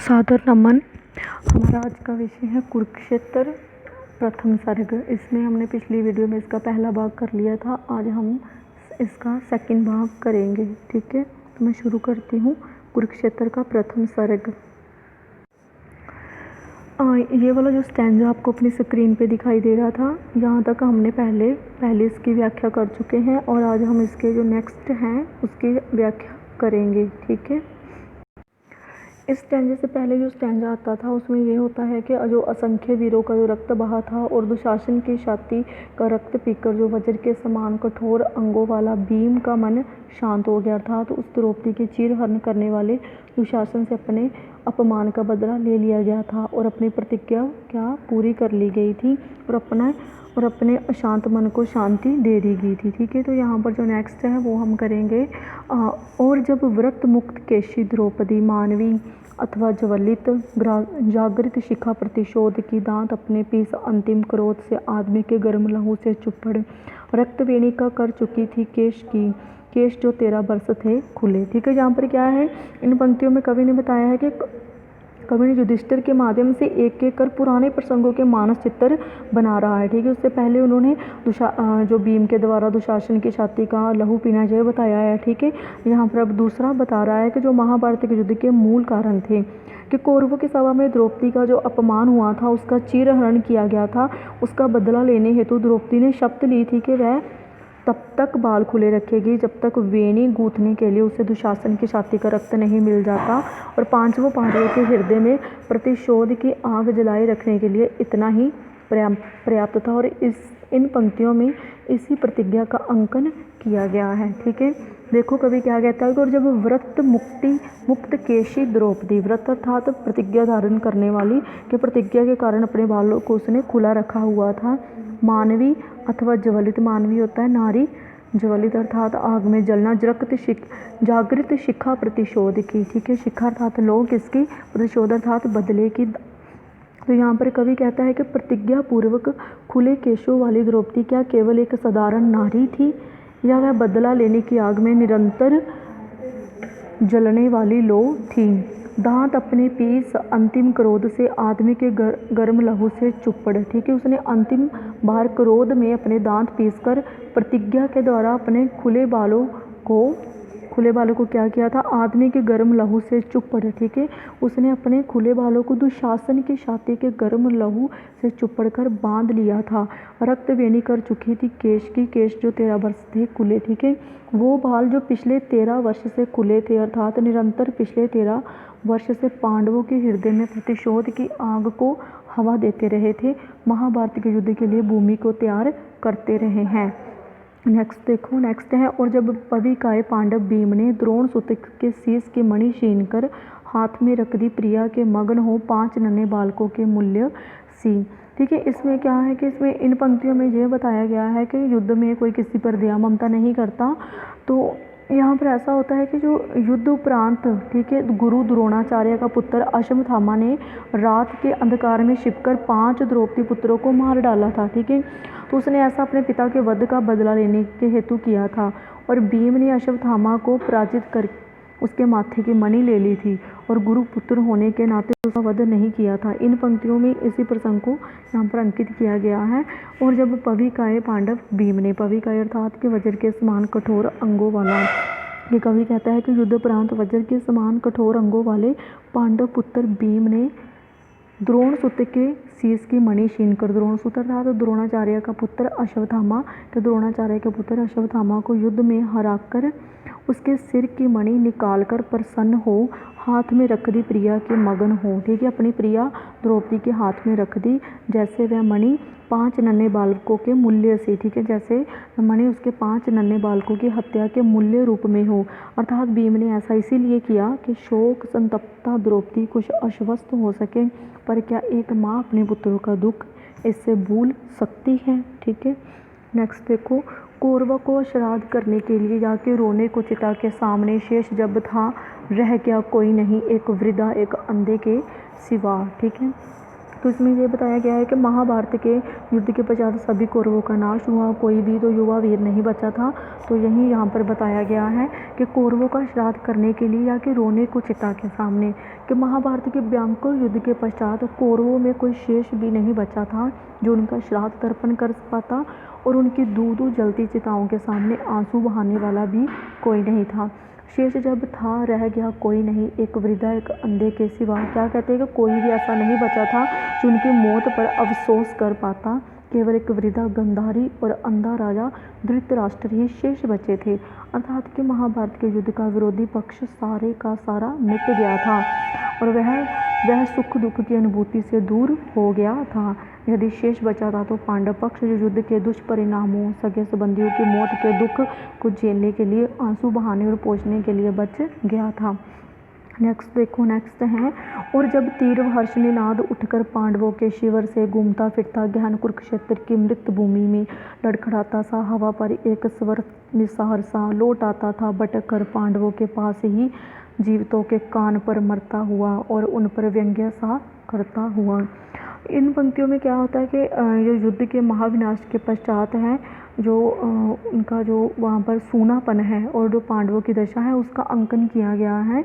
सादर नमन। हमारा आज का विषय है कुरुक्षेत्र प्रथम सर्ग। इसमें हमने पिछली वीडियो में इसका पहला भाग कर लिया था। आज हम इसका सेकंड भाग करेंगे। ठीक है, तो मैं शुरू करती हूँ। कुरुक्षेत्र का प्रथम सर्ग। ये वाला जो स्टैंजा आपको अपनी स्क्रीन पे दिखाई दे रहा था, यहाँ तक हमने पहले इसकी व्याख्या कर चुके हैं और आज हम इसके जो नेक्स्ट हैं उसकी व्याख्या करेंगे। ठीक है, इस स्टैंजे से पहले जो स्टैंजा आता था उसमें ये होता है कि जो असंख्य वीरों का जो रक्त बहा था और दुशासन की छाती का रक्त पीकर जो वज्र के समान कठोर अंगों वाला भीम का मन शांत हो गया था, तो उस द्रौपदी के चीरहरण करने वाले दुशासन से अपने अपमान का बदला ले लिया गया था और अपनी प्रतिज्ञा क्या पूरी कर ली गई थी और अपने अशांत मन को शांति दे दी गई थी। ठीक है, तो यहाँ पर जो नेक्स्ट है वो हम करेंगे। और जब व्रत मुक्त केशी द्रौपदी मानवी अथवा ज्वलित जागृत शिखा प्रतिशोध की दांत अपने पीस अंतिम क्रोध से आदमी के गर्म लहू से चुप्पड़ रक्त वेणी का कर चुकी थी केश जो 13 वर्ष थे खुले। ठीक है, यहाँ पर क्या है, इन पंक्तियों में कवि ने बताया है कि कवि ने युधिष्ठिर के माध्यम से एक एक कर पुराने प्रसंगों के मानस चित्र बना रहा है। ठीक है, उससे पहले उन्होंने जो भीम के द्वारा दुशासन की छाती का लहू पीना जय बताया है। ठीक है, यहाँ पर अब दूसरा बता रहा है कि जो महाभारत के युद्ध के मूल कारण थे कि कौरवों की सभा में द्रौपदी का जो अपमान हुआ था, उसका चीरहरण किया गया था, उसका बदला लेने हेतु द्रौपदी ने शपथ ली थी कि वह तब तक बाल खुले रखेगी जब तक वेणी गूंथने के लिए उसे दुशासन की छाती का रक्त नहीं मिल जाता, और पांचवों पांडवों के हृदय में प्रतिशोध की आग जलाए रखने के लिए इतना ही पर्याप्त था। और इन पंक्तियों में इसी प्रतिज्ञा का अंकन किया गया है। ठीक है, देखो कवि क्या कहता है। और जब व्रत मुक्त केशी द्रौपदी, व्रत अर्थात प्रतिज्ञा धारण करने वाली, कि प्रतिज्ञा के कारण अपने बालों को उसने खुला रखा हुआ था, मानवी अथवा ज्वलित, मानवी होता है नारी, ज्वलित अर्थात आग में जलना, जागृत शिखा प्रतिशोध की। ठीक है, शिखा अर्थात लोग, किसकी, प्रतिशोध अर्थात बदले की। तो यहाँ पर कवि कहता है कि प्रतिज्ञा पूर्वक खुले केशों वाली द्रौपदी क्या केवल एक साधारण नारी थी, या वह बदला लेने की आग में निरंतर जलने वाली लौ थी। दांत अपने पीस अंतिम क्रोध से आदमी के गर्म लहू से चुप्पड़। ठीक है, उसने अंतिम बार क्रोध में अपने दांत पीसकर प्रतिज्ञा के द्वारा अपने खुले बालों को क्या किया था, आदमी के गर्म लहू से चुप्पड़। ठीक है, उसने अपने खुले बालों को दुशासन की छाती के गर्म लहू से चुप्पड़ कर बांध लिया था। रक्त वेणी कर चुकी थी केश जो 13 वर्ष थे खुले। ठीक है, वो बाल जो पिछले 13 वर्ष से खुले थे, अर्थात निरंतर पिछले 13 वर्ष से पांडवों के हृदय में प्रतिशोध की आग को हवा देते रहे थे, महाभारत के युद्ध के लिए भूमि को तैयार करते रहे हैं। नेक्स्ट देखो, नेक्स्ट है। और जब पविकाय पांडव भीम ने द्रोण सुत के शीश की मणि छीन कर हाथ में रख दी, प्रिया के मग्न हो 5 नन्हे बालकों के मूल्य सी। ठीक है, इसमें क्या है कि इसमें इन पंक्तियों में यह बताया गया है कि युद्ध में कोई किसी पर दया ममता नहीं करता। तो यहाँ पर ऐसा होता है कि जो युद्ध उपरांत, ठीक है, गुरु द्रोणाचार्य का पुत्र अश्वत्थामा ने रात के अंधकार में छिपकर 5 द्रौपदी पुत्रों को मार डाला था। ठीक है, तो उसने ऐसा अपने पिता के वध का बदला लेने के हेतु किया था, और भीम ने अश्वत्थामा को पराजित कर उसके माथे की मणि ले ली थी और गुरु पुत्र होने के नाते उसका वध नहीं किया था। इन पंक्तियों में इसी प्रसंग को यहाँ पर अंकित किया गया है। और जब पविकाय पांडव भीम ने, पविकाय अर्थात के वज्र के समान कठोर अंगों वाला, ये कवि कहता है कि युद्ध प्रांत वज्र के समान कठोर अंगों वाले पांडव पुत्र भीम ने द्रोण सुत के शीश की मणि छीनकर, द्रोण सुत अर्थात द्रोणाचार्य का पुत्र अश्वत्थामा, तो द्रोणाचार्य के पुत्र अश्वत्थामा को युद्ध में हराकर उसके सिर की मणि निकालकर प्रसन्न हो हाथ में रख दी, प्रिया के मगन हो। ठीक है, अपनी प्रिया द्रौपदी के हाथ में रख दी, जैसे वह मणि 5 नन्हे बालकों के मूल्य से। ठीक है, जैसे मणि उसके 5 नन्हे बालकों की हत्या के मूल्य रूप में हो। अर्थात भीम ने ऐसा इसीलिए किया कि शोक संतप्ता द्रौपदी कुछ आश्वस्त हो सके, पर क्या एक माँ अपने पुत्रों का दुख इससे भूल सकती है। ठीक है, नेक्स्ट देखो। कौरवों को श्राद्ध करने के लिए जाके रोने को चिता के सामने शेष जब था, रह गया कोई नहीं, एक वृद्धा एक अंधे के सिवा। ठीक है, तो इसमें ये बताया गया है कि महाभारत के युद्ध के पश्चात सभी कौरवों का नाश हुआ, कोई भी तो युवा वीर नहीं बचा था। तो यही यहाँ पर बताया गया है कि कौरवों का श्राद्ध करने के लिए या कि रोने को चिता के सामने कि महाभारत के भयंकर युद्ध के पश्चात कौरवों में कोई शेष भी नहीं बचा था जो उनका श्राद्ध तर्पण कर पाता, और उनकी दूध जलती चिताओं के सामने आंसू बहाने वाला भी कोई नहीं था। शेष जब था रह गया कोई नहीं, एक वृद्धा एक अंधे के सिवा। क्या कहते हैं कि कोई भी ऐसा नहीं बचा था जो उनकी मौत पर अफसोस कर पाता। केवल एक वृद्धा गंधारी और अंधा राजा धृतराष्ट्र ही शेष बचे थे, अर्थात कि महाभारत के युद्ध का विरोधी पक्ष सारे का सारा मिट गया था और वह सुख दुख की अनुभूति से दूर हो गया था। यदि शेष बचा था तो पांडव पक्ष जो युद्ध के दुष्परिणामों, सगे संबंधियों की मौत के दुख को झेलने के लिए, आंसू बहाने और पोंछने के लिए बच गया था। नेक्स्ट है, और जब तीव्र हर्षनिनाद उठकर पांडवों के शिविर से घूमता फिरता गहन कुरुक्षेत्र की मृत भूमि में लड़खड़ाता सा हवा पर एक स्वर निसार सा लौट आता था, भटक कर पांडवों के पास ही जीवितों के कान पर मरता हुआ और उन पर व्यंग्य सा करता हुआ। इन पंक्तियों में क्या होता है कि ये युद्ध के महाविनाश के पश्चात है जो उनका जो वहाँ पर सूनापन है और जो पांडवों की दशा है उसका अंकन किया गया है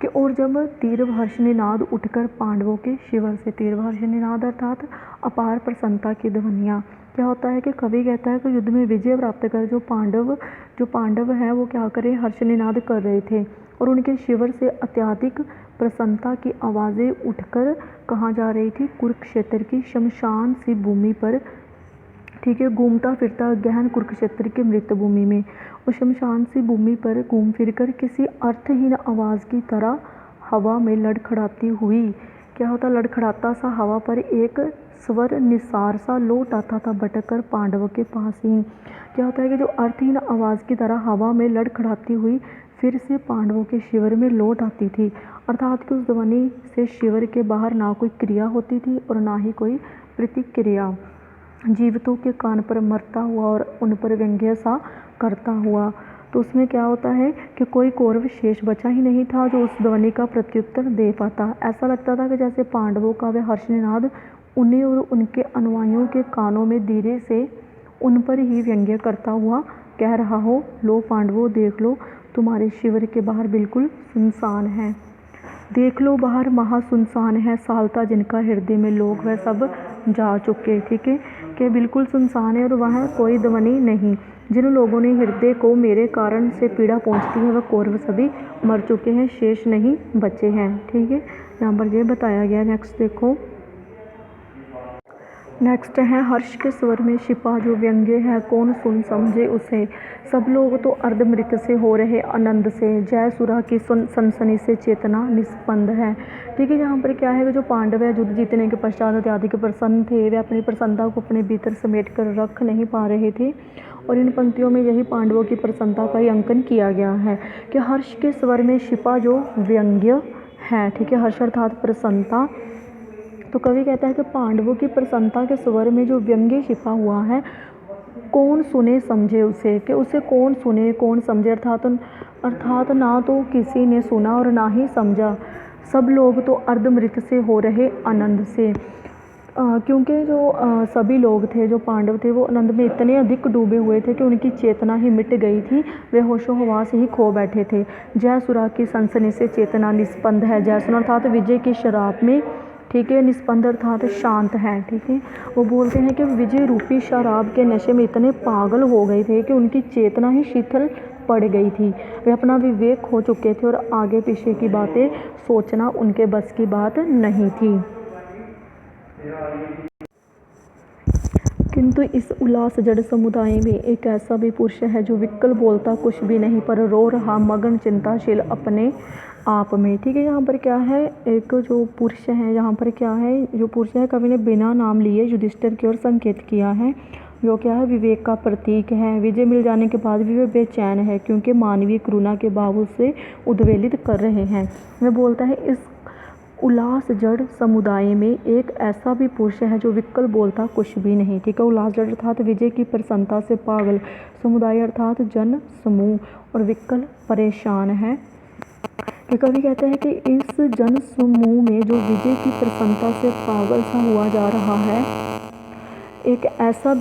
कि और जब तीव्र हर्षनिनाद उठकर पांडवों के शिविर से, तीव्र हर्षनिनाद अर्थात अपार प्रसन्नता की ध्वनियाँ। क्या होता है कि कवि कहता है कि युद्ध में विजय प्राप्त कर जो पांडव हैं वो क्या करें, हर्षनिनाद कर रहे थे और उनके शिविर से अत्यधिक प्रसन्नता की आवाज़ें उठकर कहाँ जा रही थी, कुरुक्षेत्र की शमशान सी भूमि पर, ठीक है, घूमता फिरता गहन कुरुक्षेत्र की मृत भूमि में और शमशान सी भूमि पर घूम फिरकर किसी अर्थहीन आवाज़ की तरह हवा में लड़खड़ाती हुई। क्या होता, लड़खड़ाता सा हवा पर एक स्वर निसार सा लौट आता था, भटक कर पांडवों के पास ही। क्या होता है कि जो अर्थहीन आवाज़ की तरह हवा में लड़खड़ाती हुई फिर से पांडवों के शिविर में लौट आती थी, अर्थात कि उस ध्वनि से शिविर के बाहर ना कोई क्रिया होती थी और ना ही कोई प्रतिक्रिया। जीवितों के कान पर मरता हुआ और उन पर व्यंग्य सा करता हुआ। तो उसमें क्या होता है कि कोई कौरव शेष बचा ही नहीं था जो उस ध्वनि का प्रत्युत्तर दे पाता। ऐसा लगता था कि जैसे पांडवों का वह हर्षनिनाद उन्हें और उनके अनुयायियों के कानों में धीरे से उन पर ही व्यंग्य करता हुआ कह रहा हो, लो पांडवों देख लो, तुम्हारे शिविर के बाहर बिल्कुल सुनसान है, देख लो बाहर महा सुनसान है, सालता जिनका हृदय में लोग वह सब जा चुके। ठीक है, कि बिल्कुल सुनसान है और वहाँ कोई ध्वनि नहीं। जिन लोगों ने हृदय को मेरे कारण से पीड़ा पहुँचती है वह कौरव सभी मर चुके हैं, शेष नहीं बचे हैं। ठीक है, यहाँ पर ये बताया गया। नेक्स्ट देखो, नेक्स्ट है, हर्ष के स्वर में छिपा जो व्यंग्य है कौन सुन समझे उसे, सब लोग तो अर्धमृत से हो रहे आनंद से, जय सुरा की सनसनी से चेतना निस्पंद है। ठीक है, यहाँ पर क्या है कि जो पांडव है युद्ध जीतने के पश्चात अत्यधिक प्रसन्न थे, वे अपनी प्रसन्नता को अपने भीतर समेट कर रख नहीं पा रहे थे और इन पंक्तियों में यही पांडवों की प्रसन्नता का ही अंकन किया गया है कि हर्ष के स्वर में छिपा जो व्यंग्य है। ठीक है, हर्ष अर्थात प्रसन्नता। तो कवि कहता है कि पांडवों की प्रसन्नता के स्वर में जो व्यंग्य छिपा हुआ है कौन सुने समझे उसे, कि उसे कौन सुने कौन समझे, अर्थात ना तो किसी ने सुना और ना ही समझा, सब लोग तो अर्धमृत से हो रहे आनंद से। क्योंकि जो सभी लोग थे, जो पांडव थे, वो आनंद में इतने अधिक डूबे हुए थे कि उनकी चेतना ही मिट गई थी, वे होशो हवास ही खो बैठे थे। जय सुरा की सनसनी से चेतना निस्पंद है, जय सुन अर्थात विजय की शराब में, ठीक है, निस्पंद अर्थात शांत है। ठीक है, वो बोलते हैं कि विजय रूपी शराब के नशे में इतने पागल हो गए थे कि उनकी चेतना ही शिथिल पड़ गई थी, वे अपना विवेक खो चुके थे और आगे पीछे की बातें सोचना उनके बस की बात नहीं थी। किंतु इस उल्लास जड़ समुदाय में एक ऐसा भी पुरुष है जो विकल बोलता कुछ भी नहीं पर रो रहा मगन चिंताशील अपने आप में। ठीक है, यहाँ पर क्या है, एक जो पुरुष है, यहाँ पर क्या है, जो पुरुष है कवि ने बिना नाम लिए युधिष्ठिर की ओर संकेत किया है, जो क्या है विवेक का प्रतीक है। विजय मिल जाने के बाद भी वे बेचैन है क्योंकि मानवीय करुणा के भाव से उद्वेलित कर रहे हैं। वह बोलता है इस उल्लास जड़ समुदाय में एक ऐसा भी पुरुष है जो विकल बोलता कुछ भी नहीं। ठीक है, उल्लास जड़ अर्थात विजय की प्रसन्नता से पागल, समुदाय अर्थात जन समूह, और विकल परेशान है। कि कवि कहते हैं कि इस जन समूह में जो विजय की प्रसन्नता से पागल सा हुआ जा रहा है, एक ऐसा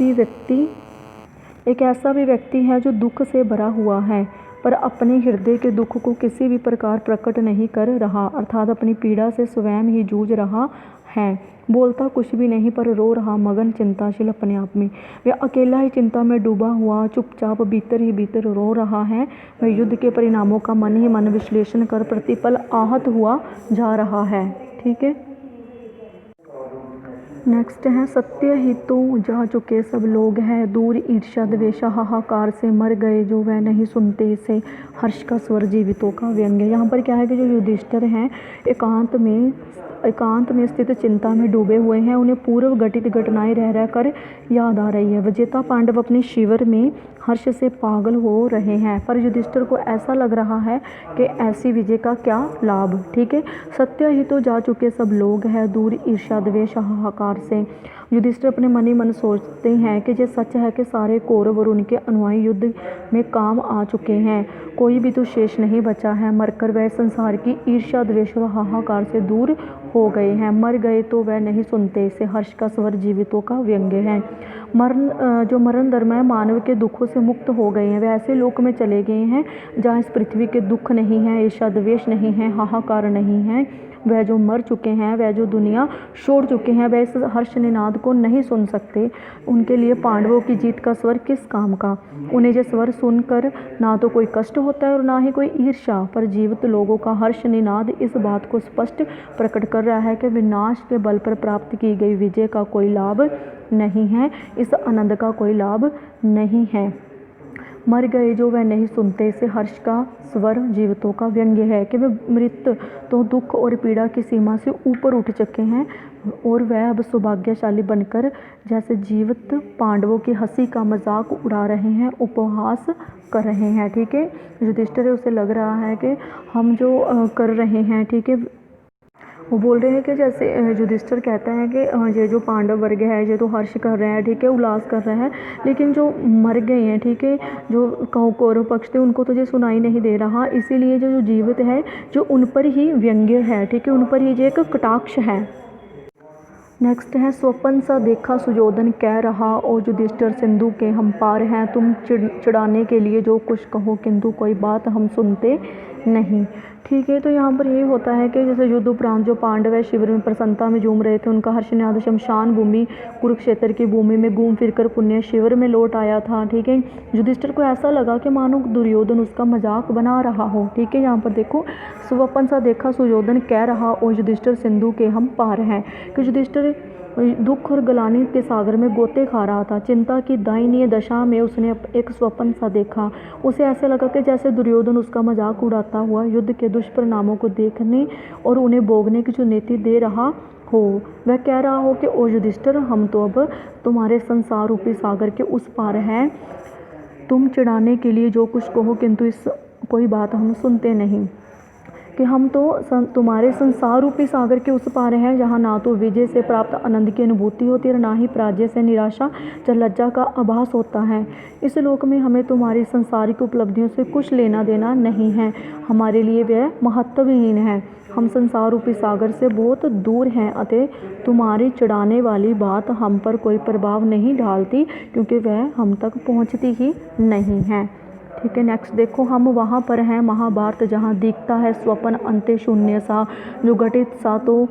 भी व्यक्ति है जो दुख से भरा हुआ है पर अपने हृदय के दुख को किसी भी प्रकार प्रकट नहीं कर रहा, अर्थात अपनी पीड़ा से स्वयं ही जूझ रहा है। बोलता कुछ भी नहीं पर रो रहा, मगन चिंताशील अपने आप में। वह अकेला ही चिंता में डूबा हुआ चुपचाप भीतर ही भीतर रो रहा है। वह युद्ध के परिणामों का मन ही मन विश्लेषण कर प्रतिपल आहत हुआ जा रहा है। ठीक है, नेक्स्ट है सत्य ही तो जा चुके सब लोग हैं, दूर ईर्ष्या द्वेष हाहाकार से मर गए जो वह नहीं सुनते इसे, हर्ष का स्वर जीवितों का व्यंग्य। यहाँ पर क्या है कि जो युधिष्ठिर हैं एकांत में स्थित चिंता में डूबे हुए हैं। उन्हें पूर्व घटित घटनाएं रह रह कर याद आ रही है। विजेता पांडव अपने शिविर में हर्ष से पागल हो रहे हैं पर युधिष्ठिर को ऐसा लग रहा है कि ऐसी विजय का क्या लाभ। ठीक है, सत्य ही तो जा चुके सब लोग हैं, दूर ईर्ष्या द्वेष हाहाकार से। युधिष्ठिर अपने मन ही मन सोचते हैं कि ये सच है कि सारे कौरव और उनके अनुयायी युद्ध में काम आ चुके हैं, कोई भी तो शेष नहीं बचा है। मरकर वह संसार की ईर्ष्या द्वेष और हाहाकार से दूर हो गए हैं, मर गए तो वह नहीं सुनते इसे, हर्ष का स्वर जीवितों का व्यंग्य है। जो मरण धर्मय मानव के दुखों से मुक्त हो गए हैं, वे ऐसे लोक में चले गए हैं जहाँ इस पृथ्वी के दुख नहीं है, ईर्ष्या द्वेष नहीं है, हाहाकार नहीं है। वह जो मर चुके हैं, वह जो दुनिया छोड़ चुके हैं, वह इस हर्ष निनाद को नहीं सुन सकते। उनके लिए पांडवों की जीत का स्वर किस काम का। उन्हें ये स्वर सुनकर ना तो कोई कष्ट होता है और ना ही कोई ईर्ष्या, पर जीवित लोगों का हर्ष निनाद इस बात को स्पष्ट प्रकट कर रहा है कि विनाश के बल पर प्राप्त की गई विजय का कोई लाभ नहीं है, इस आनंद का कोई लाभ नहीं है। मर गए जो वह नहीं सुनते इसे, हर्ष का स्वर जीवितों का व्यंग्य है कि वे मृत तो दुख और पीड़ा की सीमा से ऊपर उठ चुके हैं और वह अब सौभाग्यशाली बनकर जैसे जीवित पांडवों की हंसी का मजाक उड़ा रहे हैं, उपहास कर रहे हैं। ठीक है, युधिष्ठिर उसे लग रहा है कि हम जो कर रहे हैं, ठीक है, वो बोल रहे हैं कि जैसे युधिष्ठिर कहता है कि ये जो पांडव वर्ग है ये तो हर्ष कर रहे हैं, ठीक है, उल्लास कर रहे हैं, लेकिन जो मर गए हैं, ठीक है, जो कौरव पक्ष थे उनको तो ये सुनाई नहीं दे रहा, इसीलिए जो जीवित है जो उन पर ही व्यंग्य है, ठीक है, उन पर ही ये एक कटाक्ष है। नेक्स्ट है स्वपन सा देखा सुयोधन कह रहा, ओ युधिष्ठिर सिंधु के हम पार हैं, तुम चिढ़ाने के लिए जो कुछ कहो किंतु कोई बात हम सुनते नहीं। ठीक है, तो यहाँ पर यही होता है कि जैसे युद्ध उपरांत जो पांडव है शिविर में प्रसन्नता में झूम रहे थे, उनका हर्षनाद शमशान भूमि कुरुक्षेत्र की भूमि में घूम फिरकर पुण्य शिविर में लौट आया था। ठीक है, युधिष्ठिर को ऐसा लगा कि मानो दुर्योधन उसका मजाक बना रहा हो। ठीक है, यहाँ पर देखो स्वपन सा देखा सुयोधन कह रहा, ओ युधिष्ठिर सिंधु के हम पार हैं, कि युधिष्ठिर दुख और गलानी के सागर में गोते खा रहा था। चिंता की दयनीय दशा में उसने एक स्वप्न सा देखा। उसे ऐसे लगा कि जैसे दुर्योधन उसका मजाक उड़ाता हुआ युद्ध के दुष्परिणामों को देखने और उन्हें भोगने की चुनौती दे रहा हो। वह कह रहा हो कि ओ युधिष्ठिर, हम तो अब तुम्हारे संसार रूपी सागर के उस पार हैं, तुम चिढ़ाने के लिए जो कुछ कहो किंतु इस कोई बात हम सुनते नहीं, कि हम तो तुम्हारे संसार रूपी सागर के उस पार हैं जहाँ ना तो विजय से प्राप्त आनंद की अनुभूति होती है और ना ही पराजय से निराशा या लज्जा का आभास होता है। इस लोक में हमें तुम्हारी संसारिक उपलब्धियों से कुछ लेना देना नहीं है, हमारे लिए वह महत्वहीन है। हम संसार रूपी सागर से बहुत दूर हैं, अतः तुम्हारी चिढ़ाने वाली बात हम पर कोई प्रभाव नहीं डालती, क्योंकि वह हम तक पहुँचती ही नहीं है। ठीक है, नेक्स्ट देखो, हम वहाँ पर हैं महाभारत जहाँ दिखता है स्वप्न अंत्य शून्य सा, जो घटित सा तो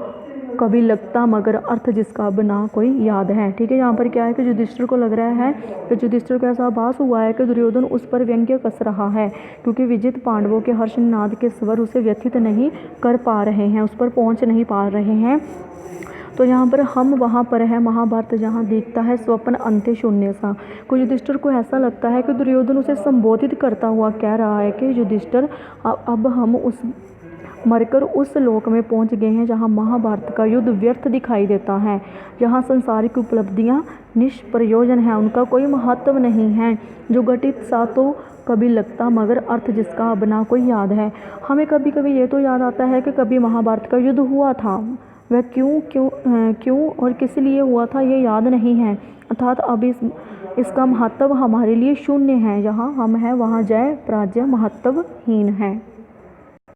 कभी लगता मगर अर्थ जिसका अब ना कोई याद है। ठीक है, यहाँ पर क्या है कि युधिष्ठिर को लग रहा है कि युधिष्ठिर को ऐसा आभास हुआ है कि दुर्योधन उस पर व्यंग्य कस रहा है, क्योंकि विजित पांडवों के हर्षनाद के स्वर उसे व्यथित नहीं कर पा रहे हैं, उस पर पहुँच नहीं पा रहे हैं। तो यहाँ पर हम वहाँ पर है महाभारत जहाँ दिखता है स्वप्न अंत्य शून्य सा, को युधिष्ठिर को ऐसा लगता है कि दुर्योधन उसे संबोधित करता हुआ कह रहा है कि युधिष्ठिर, अब हम मरकर उस लोक में पहुँच गए हैं जहाँ महाभारत का युद्ध व्यर्थ दिखाई देता है, जहाँ संसारिक उपलब्धियाँ निष्प्रयोजन हैं, उनका कोई महत्व नहीं है, जो घटित सा तो कभी लगता मगर अर्थ जिसका अब ना कोई याद है। हमें कभी कभी ये तो याद आता है कि कभी महाभारत का युद्ध हुआ था, वह क्यों और किस लिए हुआ था ये याद नहीं है, अर्थात अब इसका महत्व हमारे लिए शून्य है। जहाँ हम हैं वहाँ जय पराजय महत्वहीन है।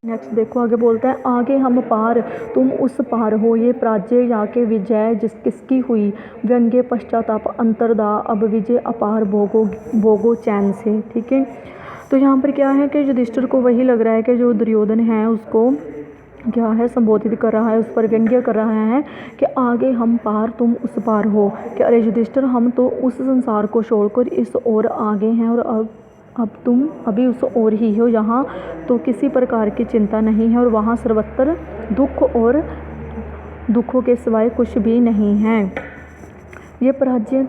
नेक्स्ट देखो आगे बोलता है, आगे हम पार तुम उस पार हो, ये पराजय या के विजय जिस किसकी हुई, व्यंग्य पश्चाताप अंतरदा, अब विजय अपार भोगो भोगो चैन से। ठीक है, तो यहाँ पर क्या है कि युधिष्ठिर को वही लग रहा है कि जो दुर्योधन है उसको क्या है संबोधित कर रहा है, उस पर व्यंग्य कर रहा है कि आगे हम पार तुम उस पार हो, कि अरे युधिष्ठिर हम तो उस संसार को छोड़कर इस ओर आगे हैं और अब तुम अभी उस ओर ही हो, यहाँ तो किसी प्रकार की चिंता नहीं है और वहाँ सर्वत्र दुख और दुखों के सिवाय कुछ भी नहीं है। ये पराजय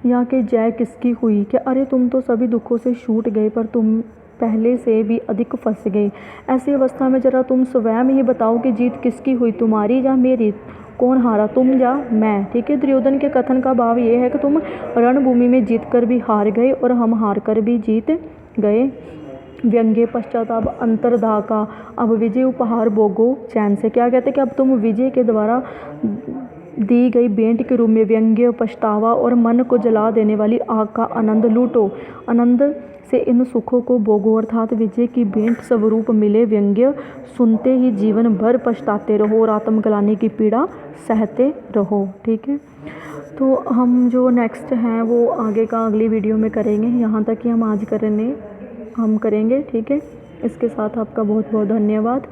या कि जय किसकी हुई, कि अरे तुम तो सभी दुखों से छूट गए पर तुम पहले से भी अधिक फंस गए। ऐसी अवस्था में जरा तुम स्वयं ही बताओ कि जीत किसकी हुई, तुम्हारी या मेरी, कौन हारा, तुम या मैं। ठीक है, दुर्योधन के कथन का भाव ये है कि तुम रणभूमि में जीत कर भी हार गए और हम हार कर भी जीत गए। व्यंग्य पश्चाताप अंतर्धा का, अब विजय उपहार भोगो चैन से। क्या कहते हैं कि अब तुम विजय के द्वारा दी गई भेंट के रूप में व्यंग्य पछतावा और मन को जला देने वाली आग का आनंद लूटो, आनंद से इन सुखों को भोगो, अर्थात विजय की भेंट स्वरूप मिले व्यंग्य सुनते ही जीवन भर पछताते रहो और आत्मग्लानि की पीड़ा सहते रहो। ठीक है, तो हम जो नेक्स्ट हैं वो आगे का अगली वीडियो में करेंगे, यहाँ तक कि हम आज हम करेंगे। ठीक है, इसके साथ आपका बहुत बहुत धन्यवाद।